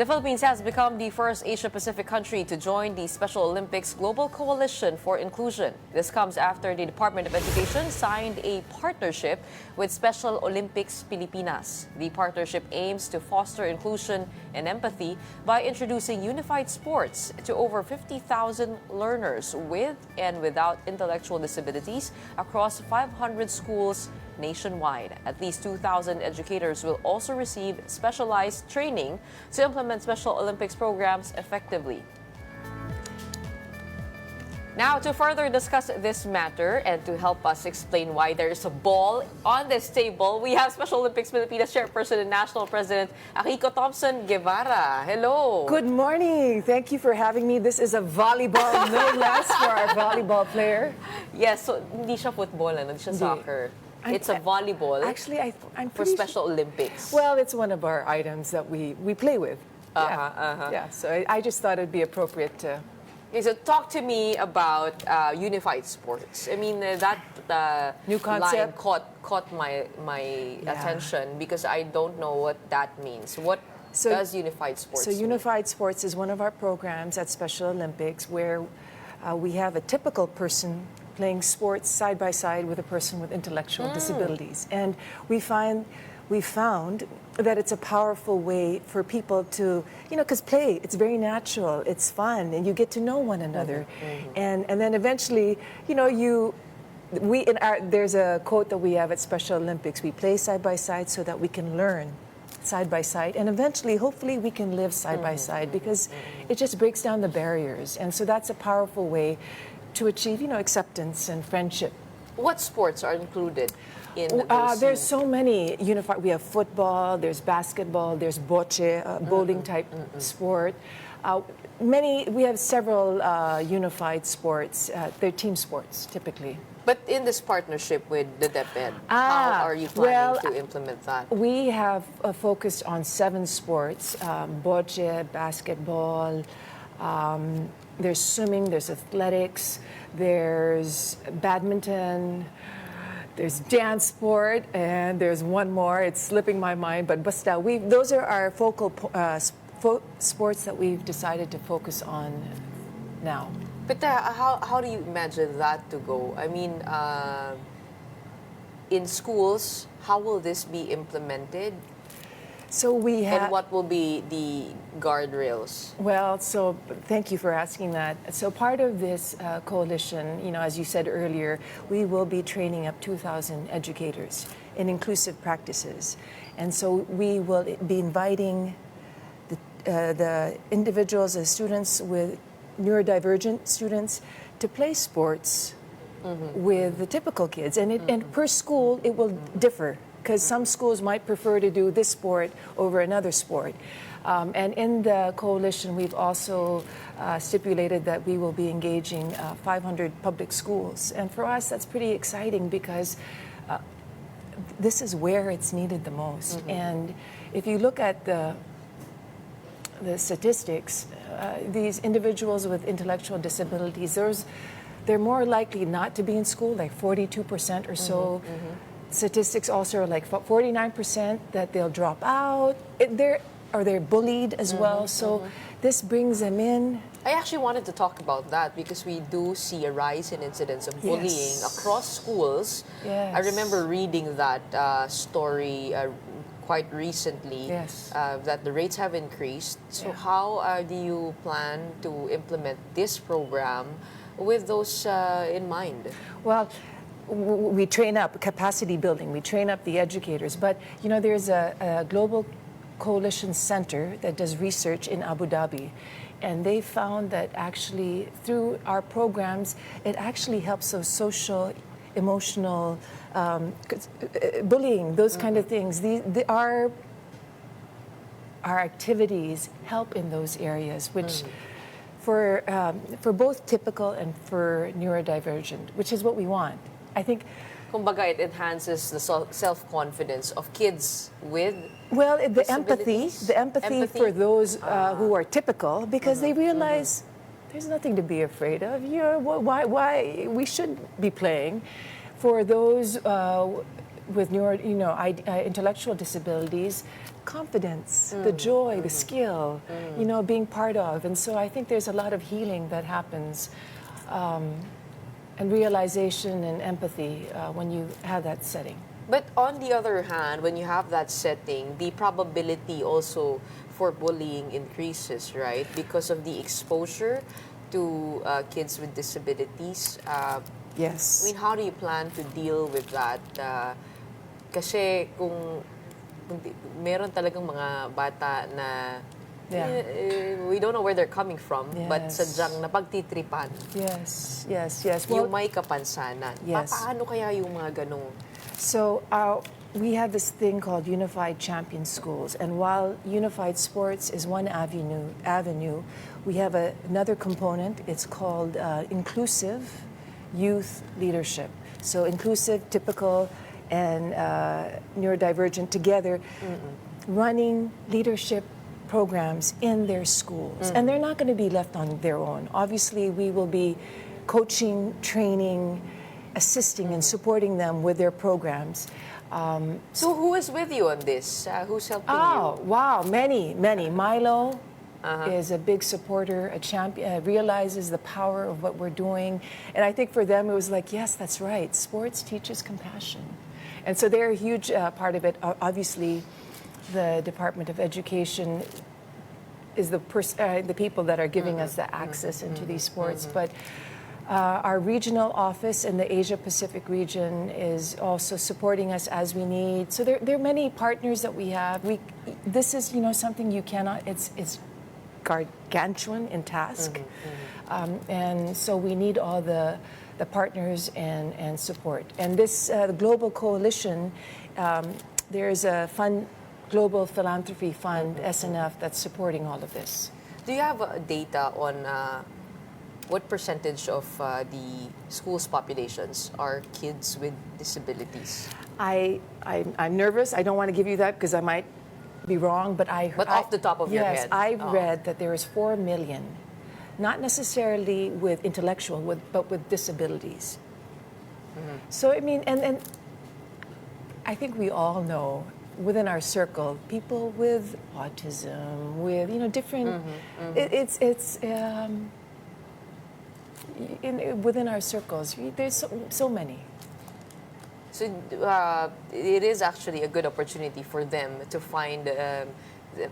The Philippines has become the first Asia-Pacific country to join the Special Olympics Global Coalition for Inclusion. This comes after the Department of Education signed a partnership with Special Olympics Pilipinas. The partnership aims to foster inclusion and empathy by introducing unified sports to over 50,000 learners with and without intellectual disabilities across 500 schools nationwide. At least 2,000 educators will also receive specialized training to implement Special Olympics programs effectively. Now, to further discuss this matter and to help us explain why there is a ball on this table, we have Special Olympics Pilipinas Chairperson and National President Akiko Thomson-Guevara. Hello. Good morning. Thank you for having me. This is a volleyball, no less, for our volleyball player. Yes, so hindi siya football, hindi siya soccer. It's a volleyball. Actually, I'm for Special Olympics. Well, it's one of our items that we play with. Yeah, so I just thought it'd be appropriate to... Okay, so talk to me about unified sports. I mean, that new concept line caught my attention because I don't know what that means. What does unified sports mean? Unified sports is one of our programs at Special Olympics where we have a typical person playing sports side by side with a person with intellectual disabilities. And we found that it's a powerful way for people to, because play, it's very natural, it's fun, and you get to know one another. And then eventually, there's a quote that we have at Special Olympics: we play side by side so that we can learn side by side, and eventually, hopefully, we can live side by side, because it just breaks down the barriers. And so that's a powerful way to achieve, acceptance and friendship. What sports are included in those? There's so many unified. We have football, there's basketball, there's bocce, bowling type sport. We have several unified sports. They're team sports, typically. But in this partnership with the DepEd, how are you planning to implement that? We have focused on 7 sports: bocce, basketball, there's swimming, there's athletics, there's badminton, there's dance sport, and there's one more. It's slipping my mind, but basta. Those are our focal sports that we've decided to focus on now. But how do you imagine that to go? I mean, in schools, how will this be implemented? So we have... And what will be the guardrails? Well, so thank you for asking that. So part of this coalition, as you said earlier, we will be training up 2,000 educators in inclusive practices. And so we will be inviting the individuals, the students with neurodivergent students, to play sports with the typical kids. And per school, it will differ, because some schools might prefer to do this sport over another sport. And in the coalition, we've also stipulated that we will be engaging 500 public schools. And for us, that's pretty exciting, because this is where it's needed the most. And if you look at the statistics, these individuals with intellectual disabilities, they're more likely not to be in school, like 42% or so. Statistics also are like 49% that they'll drop out. They're bullied as well. So this brings them in. I actually wanted to talk about that because we do see a rise in incidents of bullying across schools. Yes. I remember reading that story quite recently, that the rates have increased. So how do you plan to implement this program with those in mind? Well, we train up capacity building, we train up the educators, but there's a global coalition center that does research in Abu Dhabi, and they found that actually through our programs, it actually helps those social, emotional, bullying, those kind of things. Our activities help in those areas, which for both typical and for neurodivergent, which is what we want. I think, kumbaga, it enhances the self-confidence of kids with the empathy for those who are typical, because they realize there's nothing to be afraid of. Why we should be playing. For those with intellectual disabilities, confidence, the joy, the skill, being part of. And so I think there's a lot of healing that happens, and realization and empathy when you have that setting. But on the other hand, when you have that setting, the probability also for bullying increases, right? Because of the exposure to kids with disabilities. Yes. I mean, how do you plan to deal with that? Kasi kung meron talagang mga bata na we don't know where they're coming from, but sadyang napagtitripan. Yes. Well, yung may kapansanan. Yes. Paano kaya yung mga ganun? So we have this thing called Unified Champion Schools, and while unified sports is one avenue, we have another component. It's called inclusive youth leadership. So inclusive, typical, and neurodivergent together, running leadership programs in their schools. And they're not going to be left on their own. Obviously, we will be coaching, training, assisting and supporting them with their programs. So who is with you on this? Who's helping you? Oh, wow, many. Milo is a big supporter, a champion, realizes the power of what we're doing. And I think for them it was like, yes, that's right. Sports teaches compassion. And so they're a huge part of it. Obviously, the Department of Education is the people that are giving us the access into these sports. But our regional office in the Asia Pacific region is also supporting us as we need. So there are many partners that we have. This is something you cannot. It's gargantuan in task, and so we need all the partners and support. And this the Global Coalition, there's a fund, Global Philanthropy Fund, SNF, that's supporting all of this. Do you have data on what percentage of the school's populations are kids with disabilities? I'm nervous. I don't want to give you that because I might be wrong, but But off the top of your head? Yes, I read that there is 4 million, not necessarily with intellectual, but with disabilities. So, I mean, and I think we all know within our circle, people with autism, with, different, within our circles, there's so many. So it is actually a good opportunity for them to find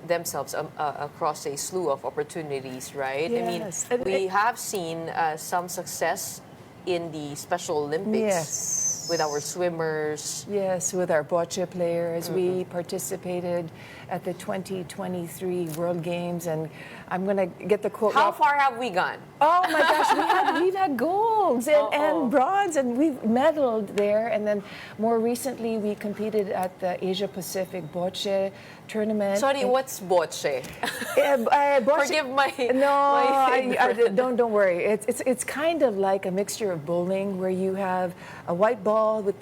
themselves across a slew of opportunities, right? Yes. I mean, we have seen some success in the Special Olympics with our swimmers. Yes, with our bocce players. We participated at the 2023 World Games, and I'm going to get the quote. How far have we gone? Oh my gosh, we've had golds and bronze, and we've medaled there. And then more recently, we competed at the Asia Pacific bocce tournament. Sorry, what's bocce? Bocce. Forgive my don't worry. It's kind of like a mixture of bowling, where you have a white ball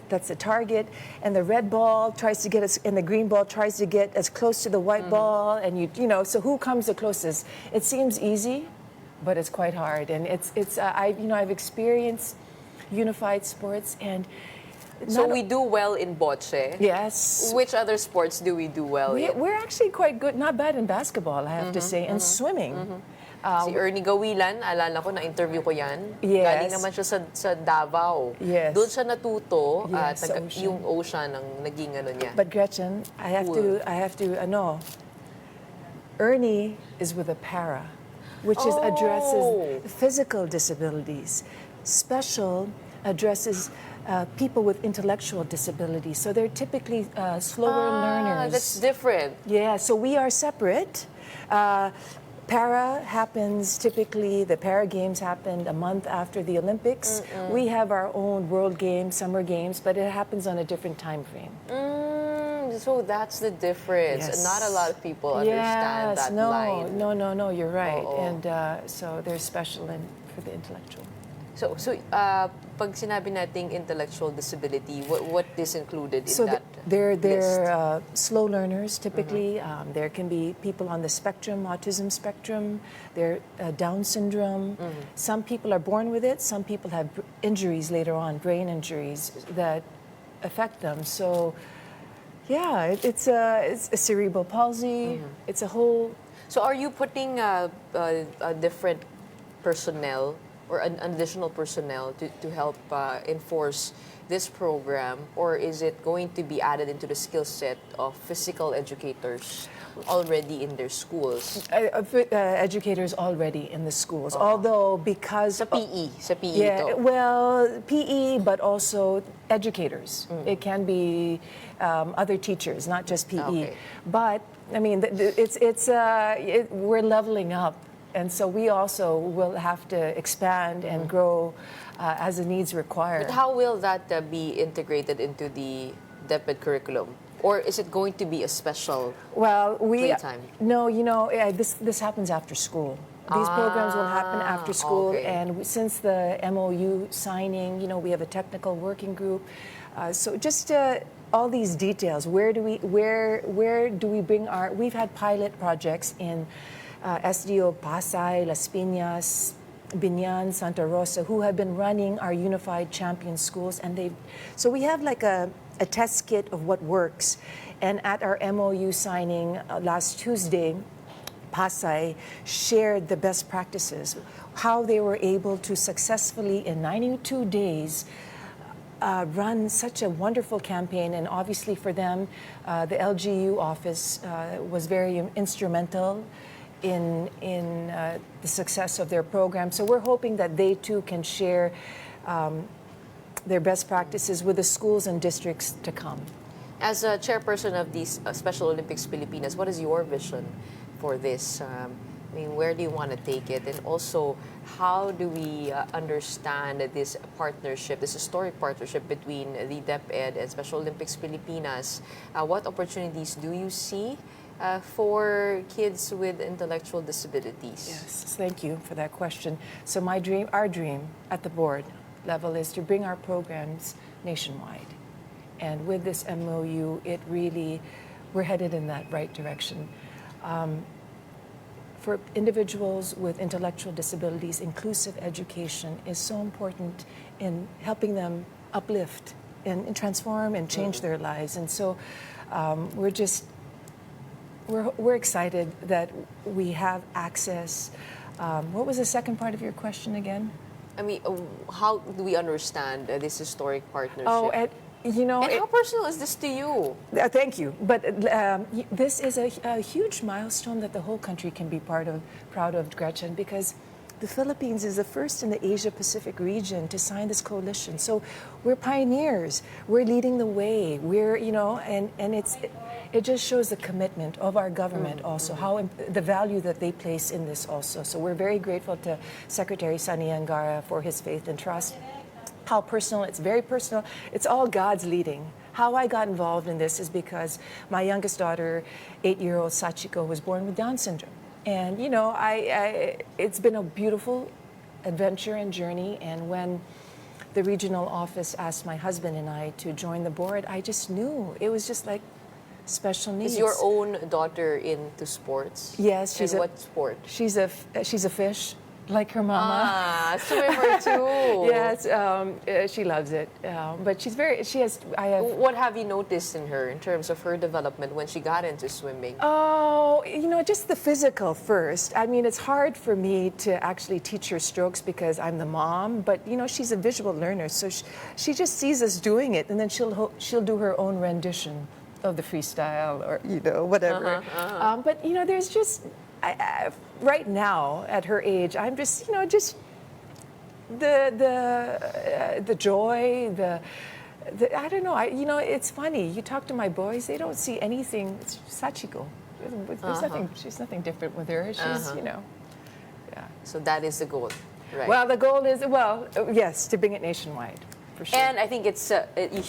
that's the target, and the red ball tries to get and the green ball tries to get as close to the white ball, and so who comes the closest? It seems easy, but it's quite hard, and I've experienced unified sports, and so we do well in bocce. Yes. Which other sports do we do well in? We're actually quite good, not bad in basketball, I have to say, and swimming. Si Ernie Gawilan, alala ko, na-interview ko yan. Yes. Galing naman siya sa Davao. Yes. Doon siya natuto, Yes, sa ocean. yung ocean ang naging niya. But Gretchen, I have to, Ernie is with a para, which addresses physical disabilities. Special addresses people with intellectual disabilities. So they're typically slower learners. That's different. Yeah, so we are separate. Para happens typically, the Para Games happened a month after the Olympics. We have our own World Games, Summer Games, but it happens on a different time frame. So that's the difference. Yes. Not a lot of people understand that line. No, you're right. And so they're special for the intellectual. So pag sinabi nating intellectual disability, what is included in that they're list? Slow learners typically. There can be people on the spectrum, autism spectrum. They're Down syndrome. Some people are born with it. Some people have injuries later on, brain injuries that affect them. So, yeah, it's a cerebral palsy. It's a whole. So are you putting a different personnel or an additional personnel to help enforce this program, or is it going to be added into the skill set of physical educators already in their schools? Educators already in the schools, although because Sa PE yeah, ito. well, PE, but also educators. It can be other teachers, not just PE. Okay. But I mean, we're leveling up, and so we also will have to expand and grow as the needs require. But how will that be integrated into the DepEd curriculum? Or is it going to be a special Well, playtime? No, this happens after school. These programs will happen after school, okay. and since the MOU signing, we have a technical working group. So just all these details. Where do we bring our? We've had pilot projects in SDO Pasay, Las Piñas, Binyan, Santa Rosa, who have been running our unified champion schools, and so we have like a test kit of what works. And at our MOU signing last Tuesday, Pasay shared the best practices, how they were able to successfully in 92 days run such a wonderful campaign. And obviously for them, the LGU office was very instrumental in the success of their program. So we're hoping that they too can share their best practices with the schools and districts to come. As a chairperson of the Special Olympics Pilipinas, what is your vision for this? Where do you want to take it? And also, how do we understand this partnership, this historic partnership between the DepEd and Special Olympics Pilipinas? What opportunities do you see for kids with intellectual disabilities? Yes, thank you for that question. So our dream at the board level is to bring our programs nationwide. And with this MOU, we're headed in that right direction. For individuals with intellectual disabilities, inclusive education is so important in helping them uplift and transform and change their lives. And so we're excited that we have access. What was the second part of your question again? How do we understand this historic partnership? And how personal is this to you? Thank you. But this is a huge milestone that the whole country can be proud of, Gretchen, because the Philippines is the first in the Asia-Pacific region to sign this coalition. So we're pioneers. We're leading the way. And it just shows the commitment of our government also, the value that they place in this also. So we're very grateful to Secretary Thomson-Guevara for his faith and trust. How personal, it's very personal. It's all God's leading. How I got involved in this is because my youngest daughter, 8-year-old Sachiko, was born with Down syndrome. And, it's been a beautiful adventure and journey. And when the regional office asked my husband and I to join the board, I just knew. It was just like special needs. Is your own daughter into sports? Yes. And what sport? She's a fish. Like her mama. Swimmer too. Yes, she loves it. But What have you noticed in her in terms of her development when she got into swimming? Oh, just the physical first. It's hard for me to actually teach her strokes because I'm the mom, but she's a visual learner, so she just sees us doing it, and then she'll do her own rendition of the freestyle or whatever. But there's just. Right now, at her age, I'm just, the joy, I don't know. It's funny. You talk to my boys; they don't see anything. It's Sachiko. There's nothing. She's nothing different with her. She's, yeah. So that is the goal, right? Well, the goal is, yes, to bring it nationwide, for sure. And I think it's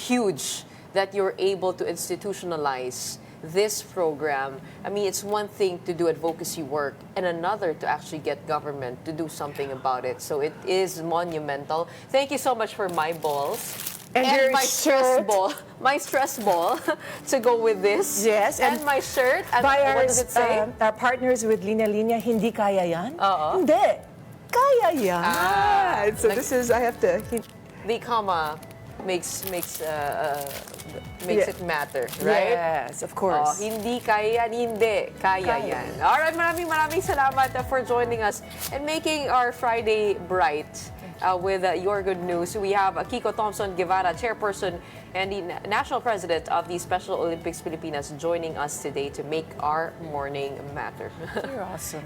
huge that you're able to institutionalize this program. It's one thing to do advocacy work and another to actually get government to do something about it. So it is monumental. Thank you so much for my balls. And my stress ball to go with this. Yes. And my shirt. And by what does it say? Our partners with Linya Linya, hindi kaya yan? Hindi. Kaya yan. So this is, I have to... Become makes it matter, right? Yes, of Oh, course. hindi kaya yan, hindi. Kaya yan. Alright, maraming salamat for joining us and making our Friday bright with your good news. We have Akiko Thomson-Guevara, Chairperson and the National President of the Special Olympics Pilipinas, joining us today to make our morning matter. You're awesome.